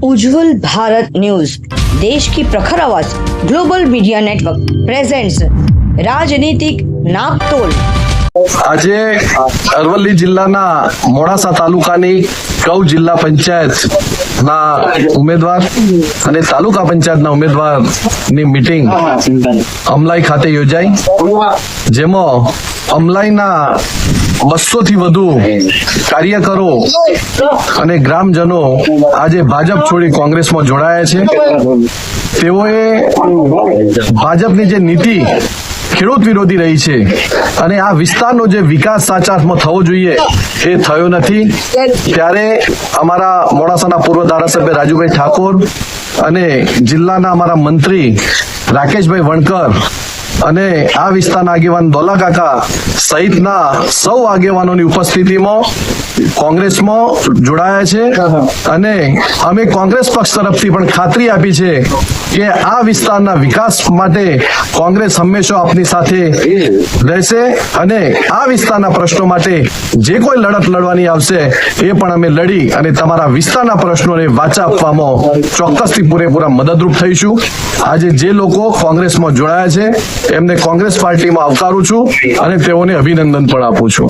उज्जवल Bharat news, देश की प्रखर आवाज, ग्लोबल मीडिया नेटवर्क प्रेजेंट्स राजनीतिक नापतोल। આજે અરવલ્લી જિલ્લાના મોડાસા તાલુકાની કૌ જિલ્લા પંચાયતના ઉમેદવાર અને તાલુકા પંચાયતના ઉમેદવારની મીટિંગ અમલાઈ ખાતે યોજાઈ, જેમાં અમલાઈના 200 થી વધુ કાર્યકરો અને ગ્રામજનો આજે ભાજપ છોડી કોંગ્રેસમાં જોડાયા છે। તેઓએ ભાજપની જે નીતિ ખેડૂત વિરોધી રહી છે અને આ વિસ્તારનો જે વિકાસ સાચા અર્થમાં થવો જોઈએ એ થયો નથી, ત્યારે અમારા મોડાસાના પૂર્વ ધારાસભ્ય રાજુભાઈ ઠાકોર અને જિલ્લાના અમારા મંત્રી રાકેશભાઈ વણકર અને આ વિસ્તારના આગેવાન દોલા કાકા સહિતના સૌ આગેવાનોની ઉપસ્થિતિમાં કોંગ્રેસમાં જોડાયા છે અને અમે કોંગ્રેસ પક્ષ તરફથી પણ ખાતરી આપી છે કે આ વિસ્તારના વિકાસ માટે કોંગ્રેસ હંમેશા આપની સાથે રહેશે અને આ વિસ્તારના પ્રશ્નો માટે જે કોઈ લડત લડવાની આવશે એ પણ અમે લડી અને તમારા વિસ્તારના પ્રશ્નોને વાચા આપવામાં ચોક્કસથી પૂરેપૂરા મદદરૂપ થઈશું। આજે જે લોકો કોંગ્રેસમાં જોડાયા છે એમને કોંગ્રેસ પાર્ટીમાં આવકારું છું અને તેઓને અભિનંદન પણ આપું છું।